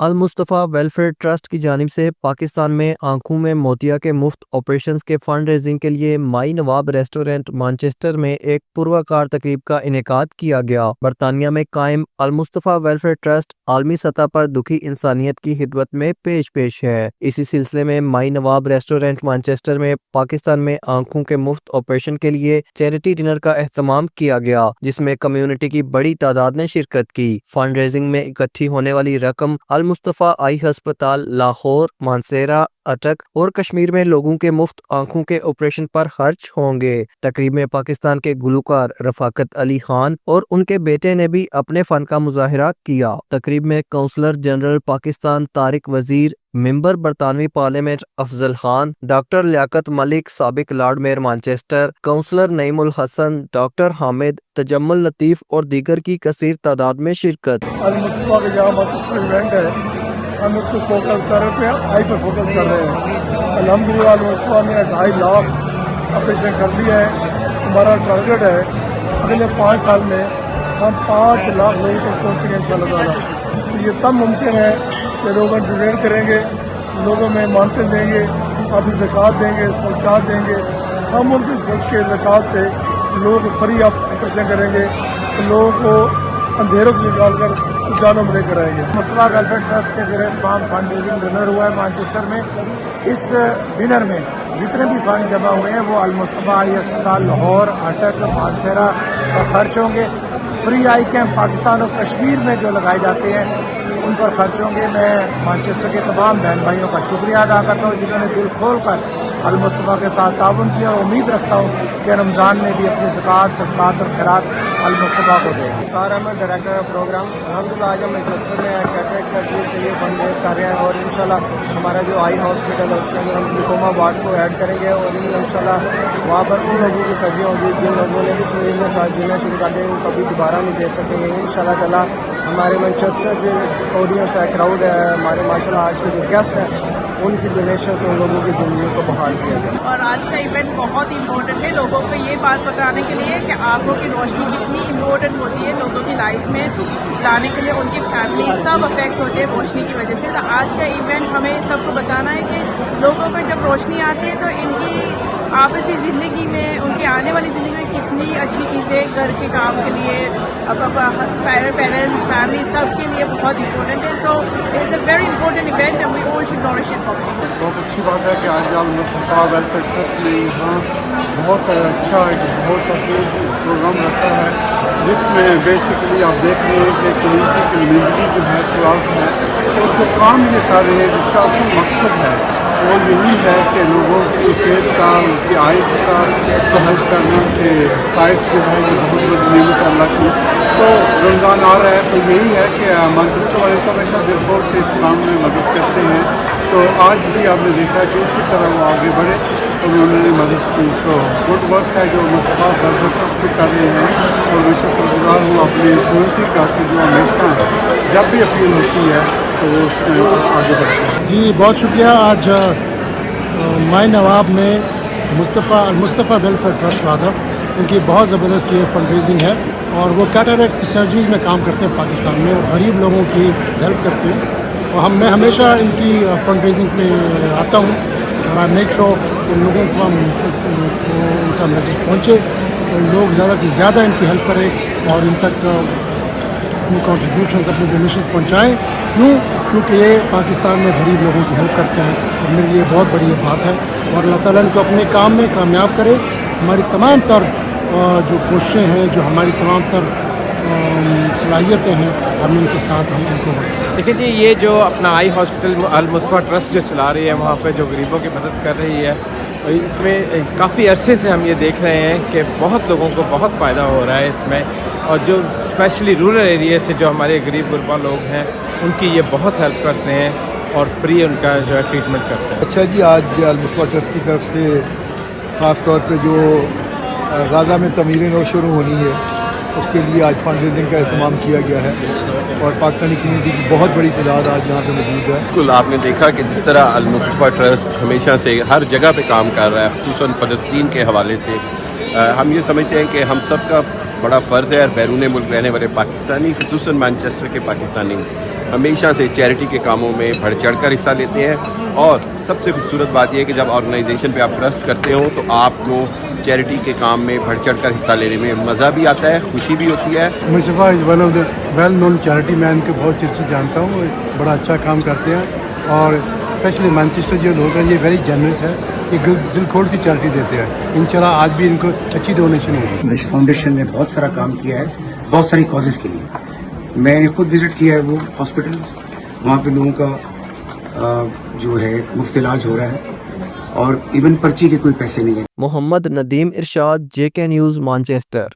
المصطفیٰ welfare trust کی جانب سے پاکستان میں آنکھوں میں موتیا کے مفت آپریشنز کے فنڈ ریزنگ کے لیے مائی نواب ریسٹورنٹ مانچسٹر میں ایک پروکار تقریب کا انعقاد کیا گیا۔ برطانیہ میں قائم المصطفیٰ ویلفیئر ٹرسٹ عالمی سطح پر دکھی انسانیت کی خدمت میں پیش ہے۔ اسی سلسلے میں مائی نواب ریسٹورنٹ مانچسٹر میں پاکستان میں آنکھوں کے مفت آپریشن کے لیے چیریٹی ڈنر کا اہتمام کیا گیا، جس میں کمیونٹی کی بڑی تعداد نے شرکت کی۔ فنڈ ریزنگ میں اکٹھی ہونے والی رقم المصطفیٰ آئی ہسپتال لاہور، مانسیرا، اٹک اور کشمیر میں لوگوں کے مفت آنکھوں کے آپریشن پر خرچ ہوں گے۔ تقریب میں پاکستان کے گلوکار رفاقت علی خان اور ان کے بیٹے نے بھی اپنے فن کا مظاہرہ کیا۔ تقریب میں کونسلر جنرل پاکستان طارق وزیر، ممبر برطانوی پارلیمنٹ افضل خان، ڈاکٹر لیاقت ملک سابق لارڈ میئر مانچسٹر، کونسلر نعیم الحسن، ڈاکٹر حامد، تجمل لطیف اور دیگر کی کثیر تعداد میں شرکت۔ المصطفیٰ کا جہاں مانچسٹر ایونٹ ہے، ہم اس کو فوکس کر رہے ہیں، آئی پر فوکس کر رہے ہیں۔ الحمدللہ المصطفیٰ نے 2.5 لاکھ آپریشن کر لیا ہے۔ ہمارا ٹارگیٹ ہے اگلے 5 سال میں ہم 5 لاکھ لوگوں تک پہنچیں گے انشاءاللہ تعالیٰ۔ یہ تب ممکن ہے کہ لوگ ڈونیٹ کریں گے، لوگوں میں مانتے دیں گے، اپنی زکوٰۃ دیں گے، صدقات دیں گے۔ ہم ان کی صدقے زکوٰۃ سے لوگ فری آپریشن کریں گے، لوگوں کو اندھیروں سے نکال کر جانوں میں لے کر آئیں گے۔ مصطفیٰ ویلفیئر ٹرسٹ کے زیر اہتمام فنڈ ریزنگ ڈنر ہوا ہے مانچسٹر میں۔ اس ڈنر میں جتنے بھی فنڈ جمع ہوئے ہیں وہ المصطفیٰ آئی ہسپتال لاہور، اٹک، مانسیرا پر خرچ ہوں گے۔ فری آئی کیمپ پاکستان اور کشمیر میں جو لگائے جاتے ہیں ان پر خرچ ہوں گے۔ میں مانچسٹر کے تمام بہن بھائیوں کا شکریہ ادا کرتا ہوں جنہوں نے دل کھول کر المصطفیٰ کے ساتھ تعاون کیا، اور امید رکھتا ہوں کہ رمضان میں بھی اپنی زکوٰۃ، صدقات اور خیرات المصطفیٰ کو دیں۔ سارا احمد ڈائریکٹر آف پروگرام۔ الحمدللہ آج ہم مانچسٹر میں کیٹریکٹ سرجری کے لیے فنڈ ریز کر رہے ہیں، اور انشاءاللہ ہمارا جو آئی ہاسپٹل ہے اس کے اندر ہم گلوکوما وارڈ کو ایڈ کریں گے، اور انشاءاللہ وہاں پر ان لوگوں کی سرجری ہوگی جن لوگوں نے اس مریض میں ساتھ جینا شروع کر دیں وہ کبھی دوبارہ نہیں دے سکیں گے انشاءاللہ تعالیٰ۔ ہمارے مانچسٹر جو آڈینس ہے، کراؤڈ ہے، ہمارے ماشاءاللہ آج کے جو گیسٹ ہیں ان کی ڈونیشن سے ان لوگوں کی زندگی کو بحال کیا جائے۔ اور آج کا ایونٹ بہت امپورٹنٹ ہے لوگوں کو یہ بات بتانے کے لیے کہ آنکھوں کی روشنی کتنی امپورٹنٹ ہوتی ہے لوگوں کی لائف میں لانے کے لیے۔ ان کی فیملی سب افیکٹ ہوتے ہیں روشنی کی وجہ سے۔ تو آج کا ایونٹ ہمیں سب کو بتانا ہے کہ لوگوں کو جب روشنی آتی ہے تو ان کی آپسی زندگی میں، ان کی آنے والی زندگی میں کتنی اچھی چیزیں گھر کے کام کے لیے، پیرنٹس، فیملی سب کے لیے بہت امپورٹنٹ ہے۔ So it's a very important event and we all should nourish it properly. بہت اچھی بات ہے کہ آج المصطفیٰ ویلفیئر ٹرسٹ نے یہاں بہت اچھا بہت پروگرام رکھا ہے، جس میں بیسیکلی آپ دیکھ رہے ہیں کہ کمیونٹی کی زندگی جو ہے خلاف ہے، اور جو کام یہ کر رہے ہیں جس کا اصل مقصد ہے وہ یہی ہے کہ لوگوں کی صحت کا، ان کی آئز کا تو ہیلپ کرنا، کہ سائٹ جو ہے یہ بہت بڑی نعمت اللہ کی۔ تو رمضان آ رہا ہے تو یہی ہے کہ مانچسٹر والے تو ہمیشہ دل کھول کے اس کام میں مدد کرتے ہیں، تو آج بھی آپ نے دیکھا کہ اسی طرح وہ آگے بڑھے اور انہوں نے مدد کی۔ تو گڈ ورک ہے جو مصطفیٰ ویلفیئر ٹرسٹ بھی کر رہے ہیں، اور میں شکر گزار ہوں اپنی کمیونٹی کا کہ جو ہمیشہ جب بھی اپیل ہوتی ہے تو وہ اس میں آگے بڑھتے ہیں۔ جی بہت شکریہ۔ آج مائی نواب میں المصطفیٰ ویلفیئر ٹرسٹ والا ان کی بہت زبردست یہ فنڈ ریزنگ ہے، اور وہ کیٹریکٹ سرجریز میں کام کرتے ہیں پاکستان میں، اور غریب لوگوں کی ہیلپ کرتے ہیں، اور میں ہمیشہ ان کی فنڈ ریزنگ پہ آتا ہوں، اور آئی میک شور کہ لوگوں کو ان کا میسیج پہنچے، اور لوگ زیادہ سے زیادہ ان کی ہیلپ کریں اور ان تک اپنی کنٹریبیوشنز، اپنی ڈونیشنز پہنچائیں۔ کیونکہ یہ پاکستان میں غریب لوگوں کی ہیلپ کرتے ہیں، اور میرے لیے بہت بڑی یہ بات ہے، اور اللہ تعالیٰ ان کو اپنے کام میں کامیاب کرے۔ ہماری تمام تر جو کوششیں ہیں، جو ہماری تمام تر صلاحیتیں ہیں، ہم ان کے ساتھ ہم ان کو دیکھیں جی، یہ جو اپنا آئی ہاسپٹل المصطفیٰ ٹرسٹ جو چلا رہی ہے وہاں پہ جو غریبوں کی مدد کر رہی ہے، اس میں کافی عرصے سے ہم یہ دیکھ رہے ہیں کہ بہت لوگوں کو بہت فائدہ ہو رہا ہے اس میں، اور جو اسپیشلی رورل ایریا سے جو ہمارے غریب غربا لوگ ہیں ان کی یہ بہت ہیلپ کرتے ہیں اور فری ان کا جو ہے ٹریٹمنٹ کرتے ہیں۔ اچھا جی، آج المصطفیٰ ٹرسٹ کی طرف سے خاص طور پہ جو غازہ میں تعمیر نو شروع ہونی ہے اس کے لیے آج فنڈ ریزنگ کا اہتمام کیا گیا ہے، اور پاکستانی کمیونٹی کی بہت بڑی تعداد آج یہاں پہ موجود ہے۔ بالکل، آپ نے دیکھا کہ جس طرح المصطفیٰ ٹرسٹ ہمیشہ سے ہر جگہ پہ کام کر رہا ہے، خصوصاً فلسطین کے حوالے سے، ہم یہ سمجھتے ہیں کہ ہم سب کا بڑا فرض ہے، اور بیرون ملک رہنے والے پاکستانی، خصوصاً مانچسٹر کے پاکستانی ہمیشہ سے چیریٹی کے کاموں میں بڑھ چڑھ کر حصہ لیتے ہیں، اور سب سے خوبصورت بات یہ ہے کہ جب آرگنائزیشن پہ آپ ٹرسٹ کرتے ہو تو آپ کو چیریٹی کے کام میں بڑھ چڑھ کر حصہ لینے میں مزہ بھی آتا ہے، خوشی بھی ہوتی ہے۔ Mustafa is one of the well known charity man کو بہت چیر سے جانتا ہوں، بڑا اچھا کام کرتے ہیں، اور اسپیشلی مانچسٹر جو لوگ ہیں یہ ویری جنرس ہے، یہ دل کھول کے چیریٹی دیتے ہیں۔ انشاءاللہ آج بھی ان کو اچھی ڈونیشن ہوگی۔ اس فاؤنڈیشن نے بہت سارا کام کیا ہے بہت ساری کازز کے لیے۔ میں نے خود وزٹ کیا ہے وہ ہاسپٹل، وہاں پہ لوگوں کا جو ہے مفت علاج ہو رہا ہے، اور ایون پرچی کے کوئی پیسے نہیں ہیں۔ محمد ندیم ارشاد، JK نیوز، مانچسٹر۔